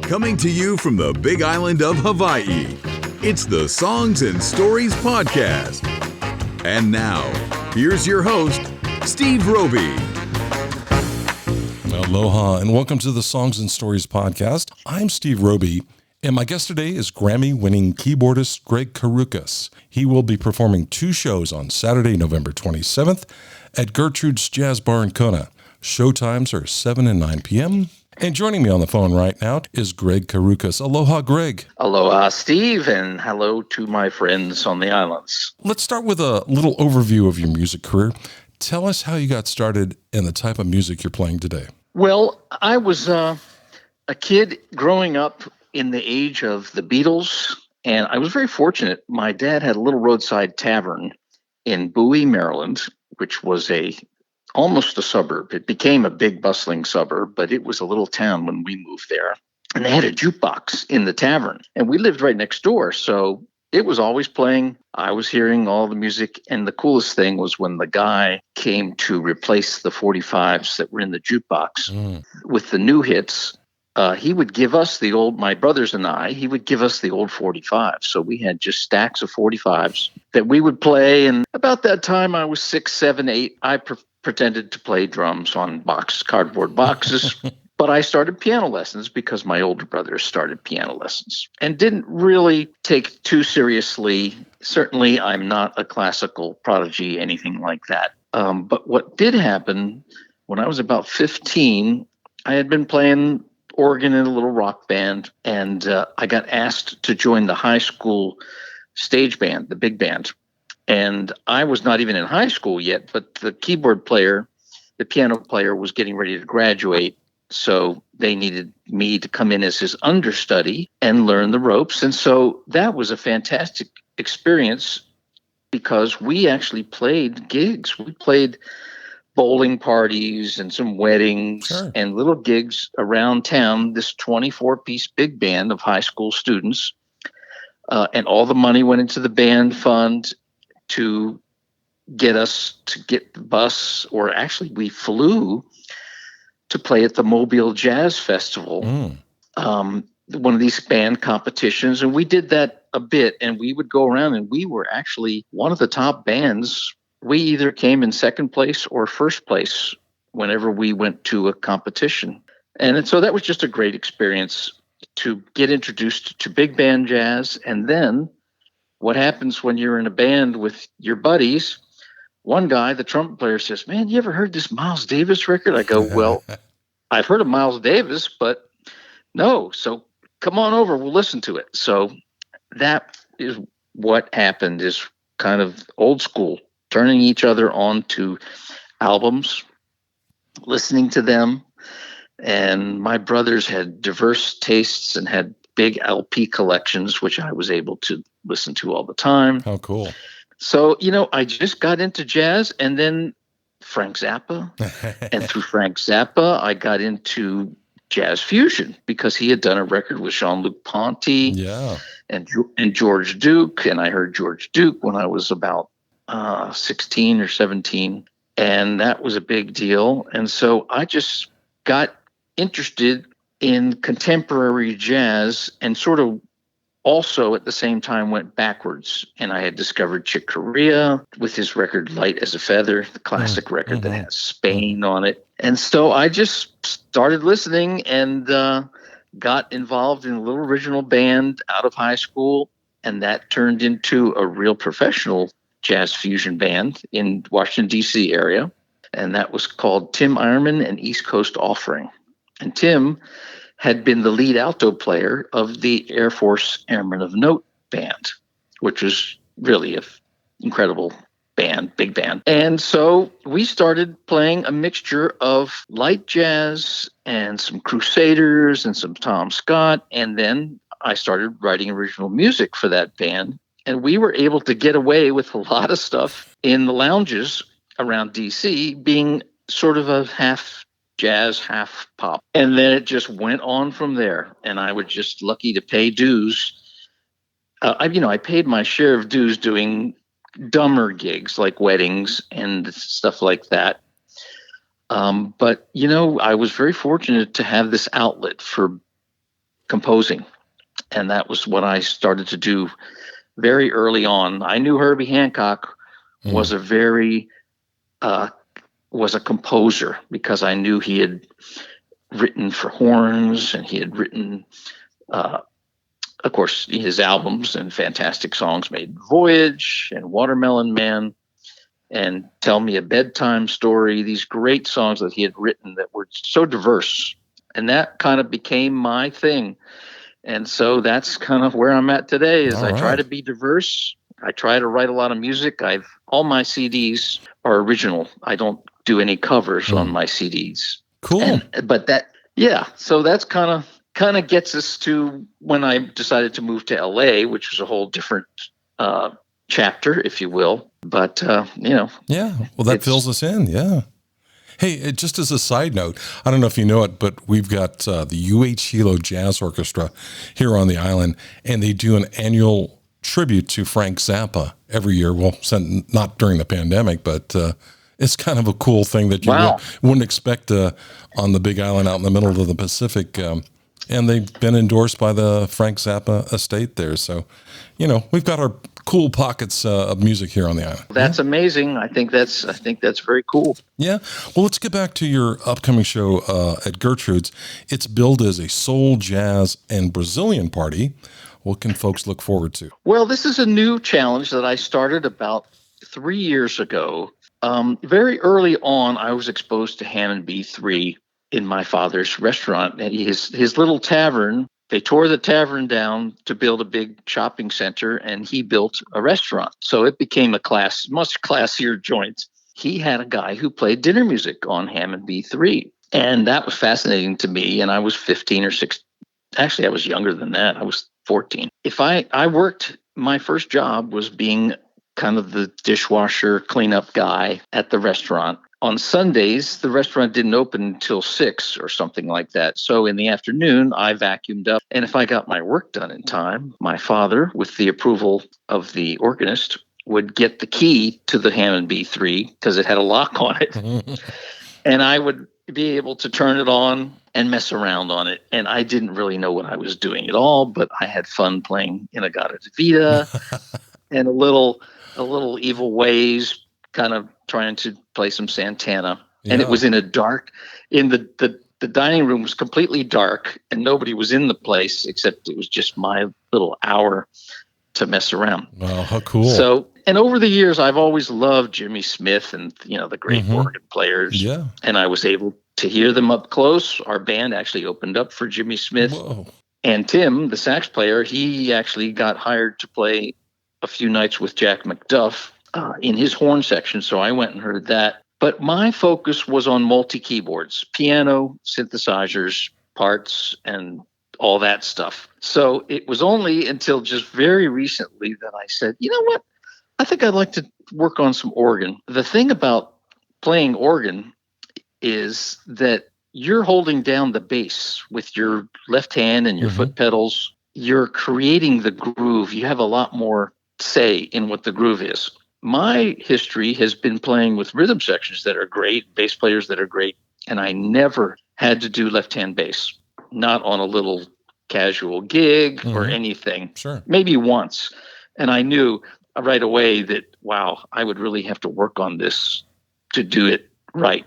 Coming to you from the big island of Hawaii, it's the Songs and Stories Podcast. And now, here's your host, Steve Roby. Aloha, and welcome to the Songs and Stories Podcast. I'm Steve Roby, and my guest today is Grammy-winning keyboardist Gregg Karukas. He will be performing 2 shows on Saturday, November 27th at Gertrude's Jazz Bar in Kona. Showtimes are 7 and 9 p.m., and joining me on the phone right now is Gregg Karukas. Aloha, Gregg. Aloha, Steve, and hello to my friends on the islands. Let's start with a little overview of your music career. Tell us how you got started and the type of music you're playing today. Well, I was a kid growing up in the age of the Beatles, and I was very fortunate. My dad had a little roadside tavern in Bowie, Maryland, which was almost a suburb. It became a big bustling suburb, but it was a little town when we moved there. And they had a jukebox in the tavern, and we lived right next door. So it was always playing. I was hearing all the music. And the coolest thing was when the guy came to replace the 45s that were in the jukebox with the new hits. He would give us my brothers and I, he would give us the old 45s. So we had just stacks of 45s that we would play. And about that time, I was 6, 7, 8. I pretended to play drums on cardboard boxes. But I started piano lessons because my older brothers started piano lessons and didn't really take too seriously. Certainly, I'm not a classical prodigy, anything like that. But what did happen when I was about 15, I had been playing organ in a little rock band, and I got asked to join the high school stage band, the big band. And I was not even in high school yet, but the piano player was getting ready to graduate. So they needed me to come in as his understudy and learn the ropes. And so that was a fantastic experience because we actually played gigs. We played bowling parties and some weddings and little gigs around town, this 24-piece big band of high school students. And all the money went into the band fund to get us to get the bus, or actually we flew to play at the Mobile Jazz Festival, one of these band competitions. And we did that a bit, and we would go around, and we were actually one of the top bands. We either came in second place or first place whenever we went to a competition. And so that was just a great experience to get introduced to big band jazz. And then what happens when you're in a band with your buddies? One guy, the trumpet player, says, "Man, you ever heard this Miles Davis record?" I go, "Well, I've heard of Miles Davis, but no. So come on over. We'll listen to it." So that is what happened, is kind of old school, turning each other on to albums, listening to them. And my brothers had diverse tastes and had big LP collections, which I was able to listen to all the time. How cool. So, I just got into jazz, and then Frank Zappa. And through Frank Zappa, I got into jazz fusion because he had done a record with Jean-Luc Ponty and George Duke. And I heard George Duke when I was about 16 or 17. And that was a big deal. And so I just got interested in contemporary jazz, and sort of also at the same time went backwards. And I had discovered Chick Corea with his record Light as a Feather, the classic record that has Spain on it. And so I just started listening and got involved in a little original band out of high school. And that turned into a real professional jazz fusion band in Washington, D.C. area. And that was called Tim Ironman and East Coast Offering. And Tim had been the lead alto player of the Air Force Airmen of Note band, which was really an incredible band, big band. And so we started playing a mixture of light jazz and some Crusaders and some Tom Scott. And then I started writing original music for that band. And we were able to get away with a lot of stuff in the lounges around D.C., being sort of a half jazz, half pop. And then it just went on from there. And I was just lucky to pay dues. I paid my share of dues doing dumber gigs like weddings and stuff like that. But I was very fortunate to have this outlet for composing. And that was what I started to do very early on. I knew Herbie Hancock was was a composer, because I knew he had written for horns, and he had written, of course, his albums and fantastic songs made Voyage and Watermelon Man and Tell Me a Bedtime Story, these great songs that he had written that were so diverse. And that kind of became my thing. And so that's kind of where I'm at today, is I try to be diverse. I try to write a lot of music. All my CDs are original. I don't do any covers on my CDs. Cool. So that's kind of gets us to when I decided to move to LA, which was a whole different chapter, if you will. But, Yeah. Well, that fills us in. Yeah. Hey, just as a side note, I don't know if you know it, but we've got the UH Hilo Jazz Orchestra here on the island, and they do an annual tribute to Frank Zappa every year. Well, not during the pandemic, but it's kind of a cool thing that you wouldn't expect on the Big Island out in the middle of the Pacific. And they've been endorsed by the Frank Zappa estate there. So, we've got our cool pockets of music here on the island. That's amazing. I think that's very cool. Yeah. Well, let's get back to your upcoming show at Gertrude's. It's billed as a soul, jazz, and Brazilian party. What can folks look forward to? Well, this is a new challenge that I started about 3 years ago. Very early on, I was exposed to Hammond B3 in my father's restaurant, and his little tavern. They tore the tavern down to build a big shopping center, and he built a restaurant. So it became a much classier joint. He had a guy who played dinner music on Hammond B3, and that was fascinating to me. And I was 15 or 16. Actually, I was younger than that. I was 14. I worked, my first job was being kind of the dishwasher cleanup guy at the restaurant. On Sundays, the restaurant didn't open until 6 or something like that. So in the afternoon, I vacuumed up. And if I got my work done in time, my father, with the approval of the organist, would get the key to the Hammond B3 because it had a lock on it. And I would be able to turn it on and mess around on it. And I didn't really know what I was doing at all, but I had fun playing In-A-Gadda-Da-Vida and a little Evil Ways, kind of trying to play some Santana. Yeah. And it was in the dining room was completely dark, and nobody was in the place except it was just my little hour to mess around. Wow, how cool. So, and over the years, I've always loved Jimmy Smith and, the great organ players. Yeah. And I was able to hear them up close. Our band actually opened up for Jimmy Smith. Whoa. And Tim, the sax player, he actually got hired to play a few nights with Jack McDuff in his horn section. So I went and heard that. But my focus was on multi-keyboards, piano, synthesizers, parts, and all that stuff. So it was only until just very recently that I said, you know what? I think I'd like to work on some organ. The thing about playing organ is that you're holding down the bass with your left hand and your foot pedals. You're creating the groove. You have a lot more say in what the groove is. My history has been playing with rhythm sections that are great, bass players that are great, and I never had to do left-hand bass, not on a little casual gig or anything. Sure. Maybe once. And I knew right away that, wow, I would really have to work on this to do it right.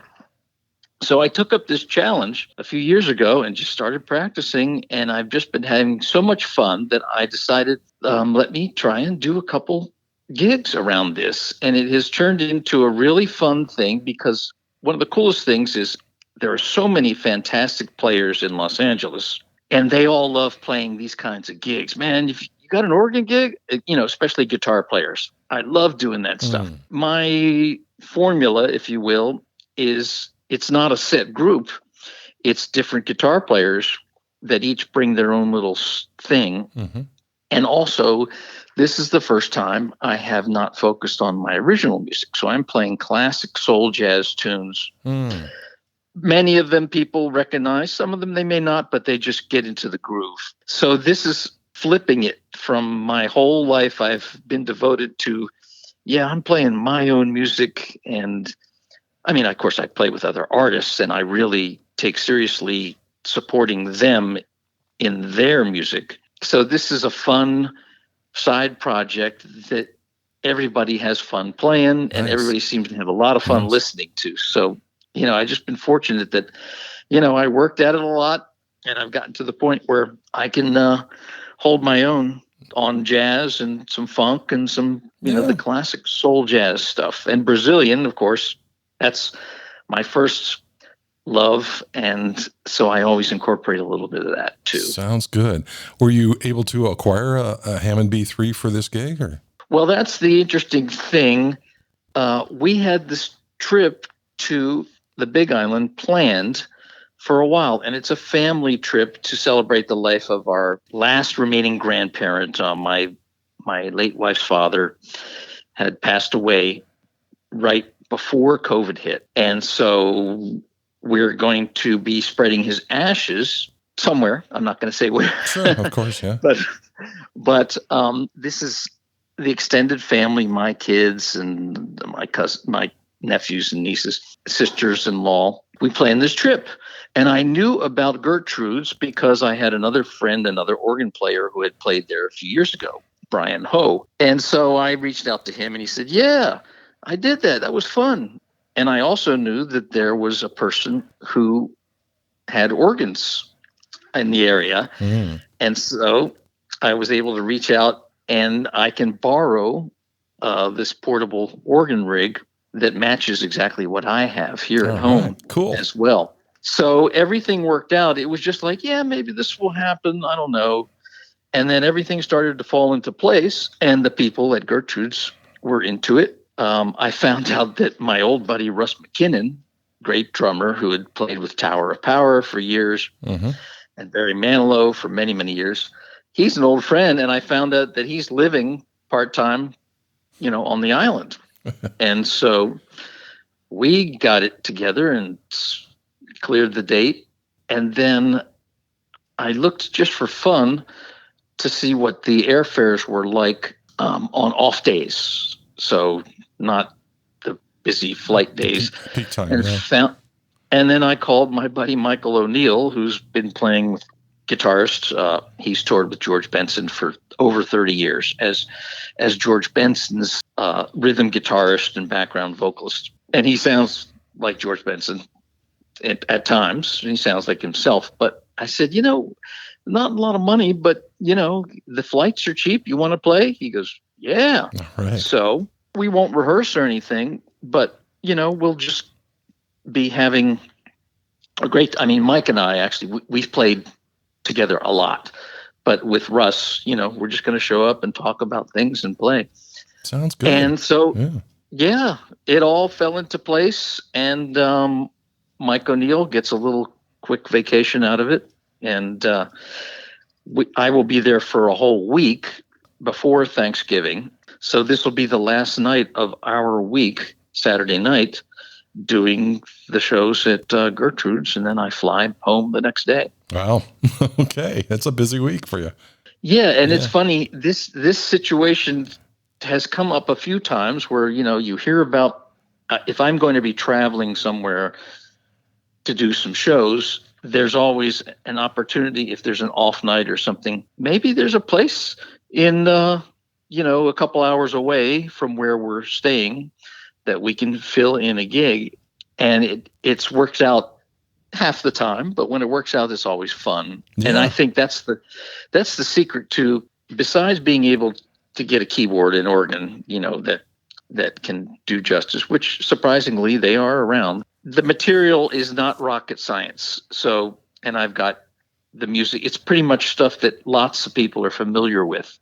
So I took up this challenge a few years ago and just started practicing, and I've just been having so much fun that I decided, let me try and do a couple gigs around this. And it has turned into a really fun thing, because one of the coolest things is there are so many fantastic players in Los Angeles, and they all love playing these kinds of gigs. Man, if you got an organ gig, especially guitar players, I love doing that stuff. My formula, if you will, is it's not a set group. It's different guitar players that each bring their own little thing. And also, this is the first time I have not focused on my original music. So I'm playing classic soul jazz tunes. Many of them people recognize. Some of them they may not, but they just get into the groove. So this is flipping it from my whole life. I've been devoted to, I'm playing my own music. And I mean, of course, I play with other artists, and I really take seriously supporting them in their music. So this is a fun side project that everybody has fun playing, and everybody seems to have a lot of fun listening to. So, I've just been fortunate that, I worked at it a lot, and I've gotten to the point where I can hold my own on jazz and some funk and some, the classic soul jazz stuff. And Brazilian, of course, that's my first love, and so I always incorporate a little bit of that too. Sounds good. Were you able to acquire a Hammond B3 for this gig, or? Well, that's the interesting thing. We had this trip to the Big Island planned for a while, and it's a family trip to celebrate the life of our last remaining grandparent. My late wife's father had passed away right before COVID hit, and so we're going to be spreading his ashes somewhere. I'm not going to say where. Sure, of course, yeah. But this is the extended family, my kids and my nephews and nieces, sisters-in-law. We planned this trip. And I knew about Gertrude's because I had another friend, another organ player who had played there a few years ago, Brian Ho. And so I reached out to him and he said, yeah, I did that. That was fun. And I also knew that there was a person who had organs in the area. And so I was able to reach out, and I can borrow this portable organ rig that matches exactly what I have here at home as well. So everything worked out. It was just like, yeah, maybe this will happen. I don't know. And then everything started to fall into place, and the people at Gertrude's were into it. I found out that my old buddy, Russ McKinnon, great drummer who had played with Tower of Power for years, and Barry Manilow for many, many years, he's an old friend. And I found out that he's living part-time, on the island. And so we got it together and cleared the date. And then I looked just for fun to see what the airfares were like on off days. So not the busy flight days. Peak time, and then I called my buddy Michael O'Neill, who's been playing with guitarist. He's toured with George Benson for over 30 years as George Benson's rhythm guitarist and background vocalist. And he sounds like George Benson at times. He sounds like himself. But I said, not a lot of money, but, the flights are cheap. You want to play? He goes, yeah. All right. So we won't rehearse or anything, but, we'll just be having a great, Mike and I actually, we've played together a lot, but with Russ, we're just going to show up and talk about things and play. Sounds good. And so, yeah, it all fell into place, and Mike O'Neill gets a little quick vacation out of it. And I will be there for a whole week before Thanksgiving. So this will be the last night of our week, Saturday night, doing the shows at Gertrude's, and then I fly home the next day. Wow. Okay. That's a busy week for you. Yeah, and it's funny, this situation has come up a few times where, you hear about if I'm going to be traveling somewhere to do some shows, there's always an opportunity if there's an off night or something. Maybe there's a place in, a couple hours away from where we're staying that we can fill in a gig. And it's works out half the time, but when it works out, it's always fun. Yeah. And I think that's the secret to, besides being able to get a keyboard and organ, that can do justice, which surprisingly they are around. The material is not rocket science. So, and I've got the music. It's pretty much stuff that lots of people are familiar with,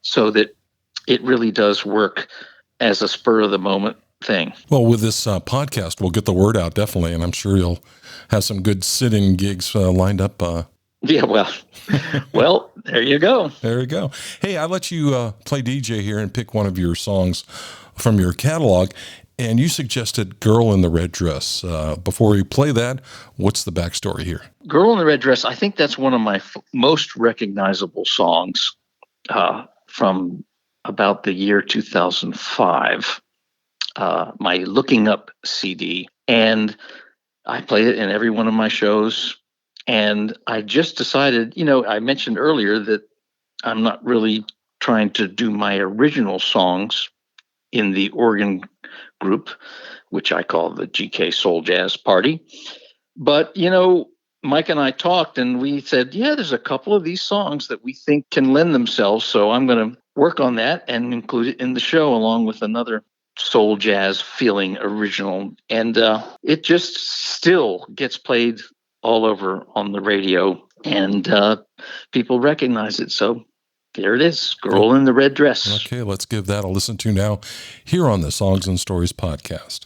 so that it really does work as a spur of the moment thing. Well, with this podcast, we'll get the word out definitely, and I'm sure you'll have some good sit-in gigs lined up. Yeah, well, there you go. There you go. Hey, I'll let you play DJ here and pick one of your songs from your catalog, and you suggested Girl in the Red Dress. Before we play that, what's the backstory here? Girl in the Red Dress, I think that's one of my most recognizable songs from about the year 2005. My Looking Up CD, and I play it in every one of my shows. And I just decided, I mentioned earlier that I'm not really trying to do my original songs in the organ group, which I call the GK Soul Jazz Party. But, Mike and I talked and we said, yeah, there's a couple of these songs that we think can lend themselves. So I'm going to work on that and include it in the show along with another soul jazz feeling original. And it just still gets played all over on the radio and people recognize it. So there it is, Girl in the Red Dress. Okay, let's give that a listen to now here on the Songs and Stories podcast.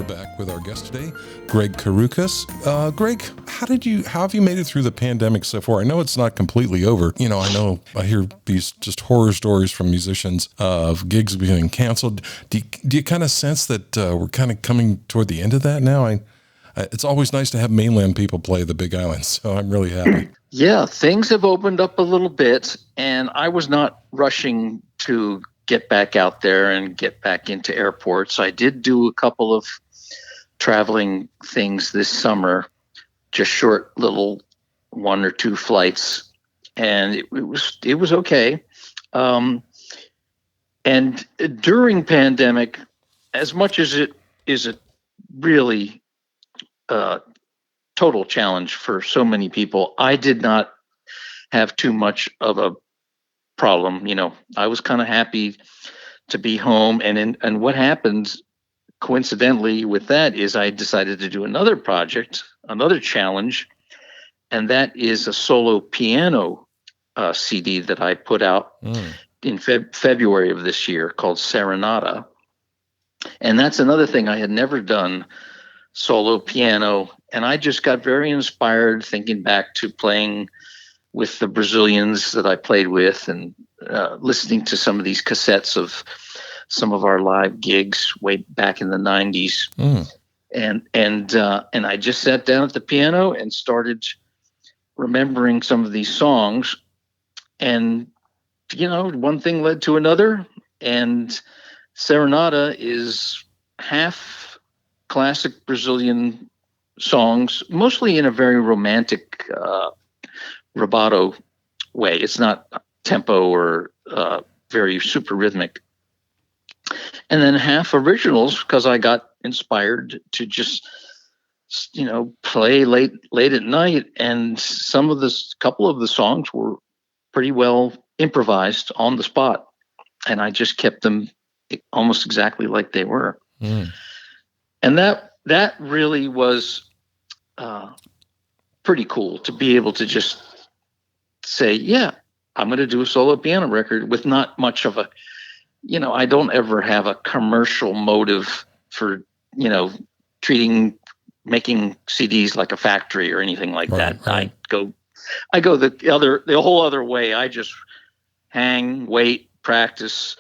we're back with our guest today, Gregg Karukas. Gregg, how have you made it through the pandemic so far? I know it's not completely over. I hear these just horror stories from musicians of gigs being canceled. Do you kind of sense that we're kind of coming toward the end of that now? It's always nice to have mainland people play the Big Island, so I'm really happy. Yeah, things have opened up a little bit, and I was not rushing to get back out there and get back into airports. I did do a couple of traveling things this summer, just short little 1 or 2 flights, and it was okay. And during pandemic, as much as it is a really total challenge for so many people, I did not have too much of a problem. I was kind of happy to be home. And what happened coincidentally with that is I decided to do another project, another challenge, and that is a solo piano CD that I put out in February of this year called Serenata. And that's another thing I had never done, solo piano. And I just got very inspired thinking back to playing with the Brazilians that I played with and listening to some of these cassettes of some of our live gigs way back in the 90s. And I just sat down at the piano and started remembering some of these songs. And, one thing led to another. And Serenata is half classic Brazilian songs, mostly in a very romantic rubato way. It's not tempo or very super rhythmic. And then half originals, because I got inspired to just play late at night, and couple of the songs were pretty well improvised on the spot, and I just kept them almost exactly like they were. And that really was pretty cool to be able to just say, yeah, I'm going to do a solo piano record with not much of a, I don't ever have a commercial motive for, making CDs like a factory or anything like that. Right. I go the whole other way. I just hang, wait, practice,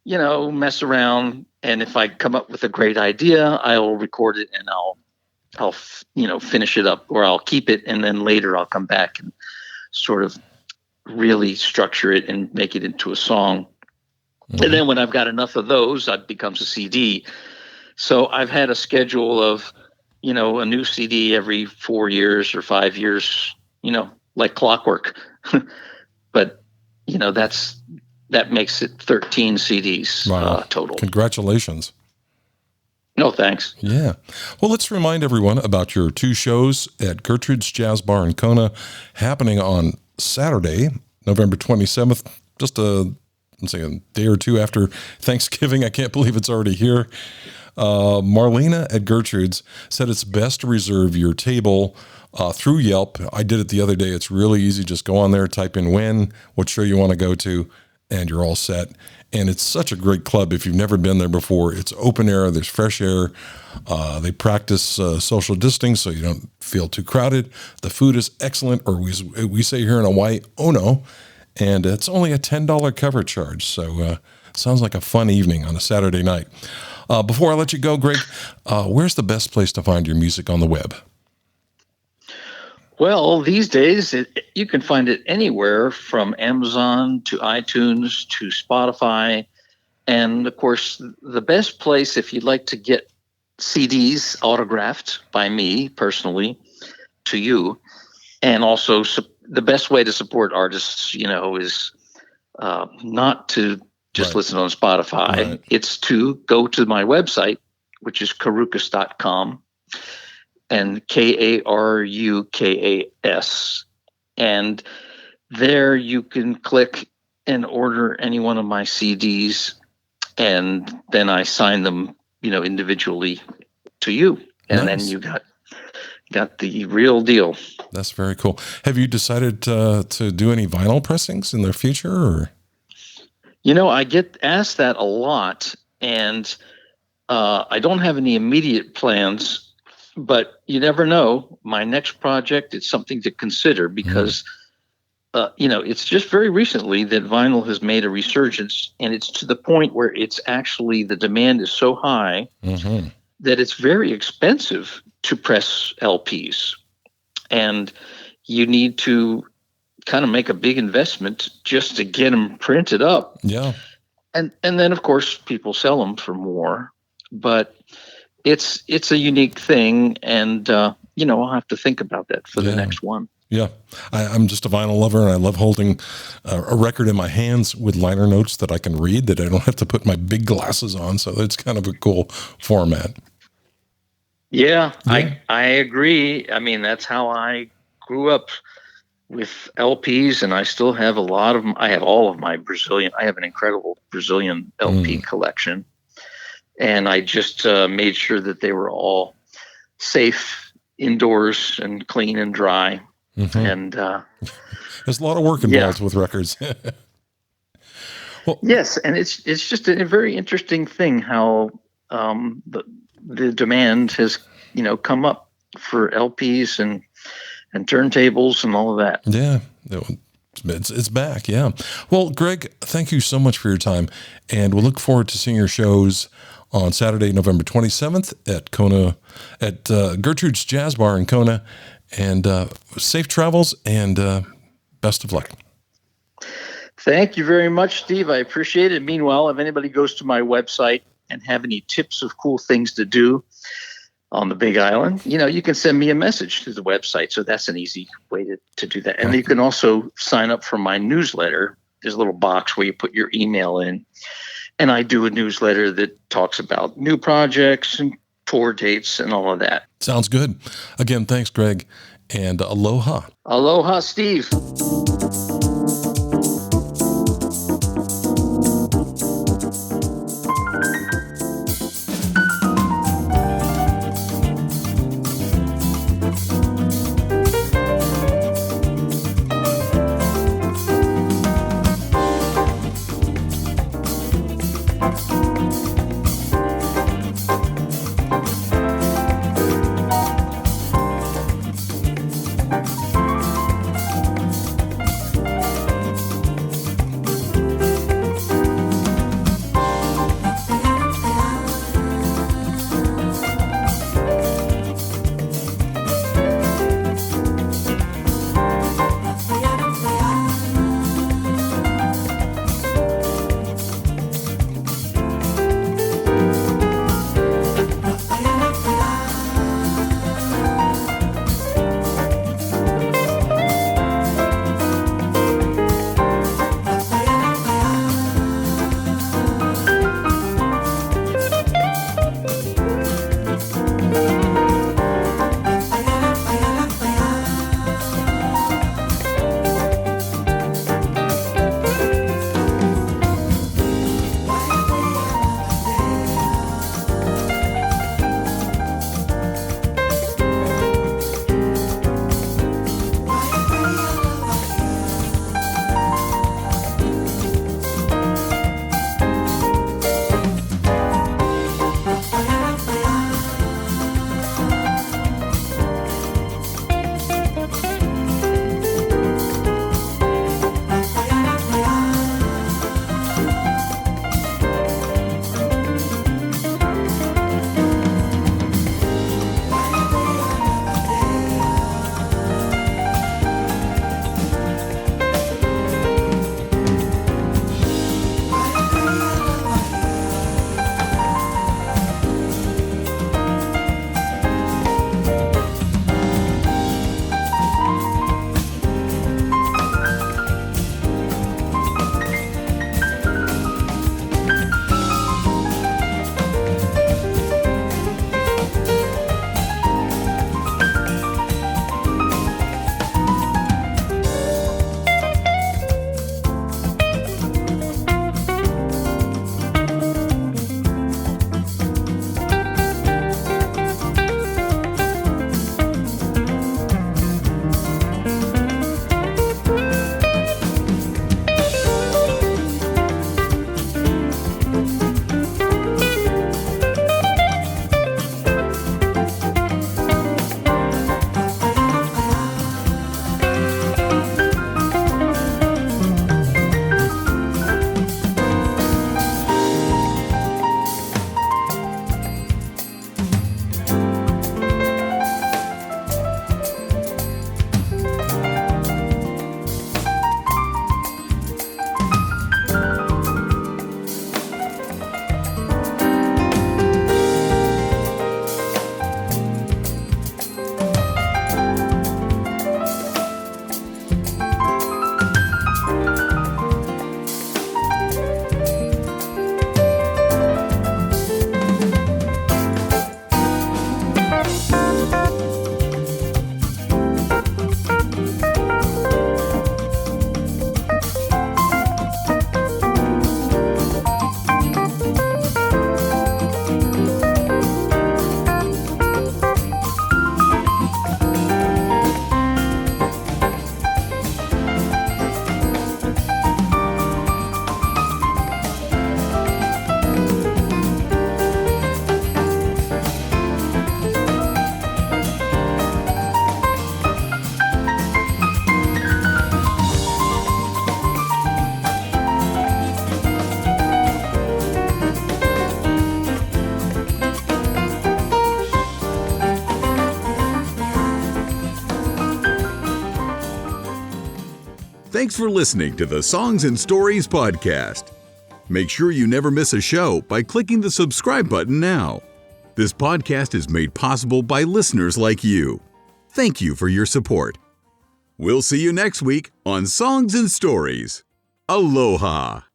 mess around. And if I come up with a great idea, I'll record it and I'll finish it up, or I'll keep it. And then later I'll come back and sort of really structure it and make it into a song. And then when I've got enough of those, it becomes a CD. So I've had a schedule of, a new CD every 4 years or 5 years, like clockwork. But, that makes it 13 CDs total. Congratulations. No, thanks. Yeah. Well, let's remind everyone about your 2 shows at Gertrude's Jazz Bar in Kona, happening on Saturday, November 27th, just a day or 2 after Thanksgiving. I can't believe it's already here. Marlena at Gertrude's said it's best to reserve your table through Yelp. I did it the other day. It's really easy. Just go on there, type in what show you want to go to, and you're all set. And it's such a great club. If you've never been there before, it's open air. There's fresh air. They practice social distancing so you don't feel too crowded. The food is excellent, or we say here in Hawaii, ono. And it's only a $10 cover charge. So sounds like a fun evening on a Saturday night. Before I let you go, Gregg, where's the best place to find your music on the web? Well, these days, you can find it anywhere from Amazon to iTunes to Spotify. And, of course, the best place if you'd like to get CDs autographed by me personally to you, and also the best way to support artists, is not to just listen on Spotify. Right. It's to go to my website, which is karukas.com. And Karukas. And there you can click and order any one of my CDs, and then I sign them, individually to you. And Then you got the real deal. That's very cool. Have you decided to do any vinyl pressings in the future? Or? I get asked that a lot, and I don't have any immediate plans, but you never know. My next project is something to consider because, it's just very recently that vinyl has made a resurgence, and it's to the point where it's actually the demand is so high that it's very expensive to press LPs. And you need to kind of make a big investment just to get them printed up. Yeah. And then, of course, people sell them for more. But it's a unique thing, and I'll have to think about that for the next one. Yeah, I'm just a vinyl lover, and I love holding a record in my hands with liner notes that I can read, that I don't have to put my big glasses on. So it's kind of a cool format. Yeah. I agree. I mean, that's how I grew up with LPs, and I still have a lot of them. I have all of my Brazilian. I have an incredible Brazilian LP collection. And I just made sure that they were all safe indoors and clean and dry. And there's a lot of work involved with records. Well, yes, and it's just a very interesting thing how the demand has come up for LPs and turntables and all of that. Yeah. It's back. Yeah. Well, Gregg, thank you so much for your time, and we'll look forward to seeing your shows on Saturday, November 27th at Kona, at Gertrude's Jazz Bar in Kona. And safe travels, and best of luck. Thank you very much, Steve. I appreciate it. Meanwhile, if anybody goes to my website and have any tips of cool things to do on the Big Island, you can send me a message to the website. So that's an easy way to do that. And you can also sign up for my newsletter. There's a little box where you put your email in. And I do a newsletter that talks about new projects and tour dates and all of that. Sounds good. Again, thanks, Gregg, and aloha. Aloha, Steve. Thanks for listening to the Songs and Stories podcast. Make sure you never miss a show by clicking the subscribe button now. This podcast is made possible by listeners like you. Thank you for your support. We'll see you next week on Songs and Stories. Aloha.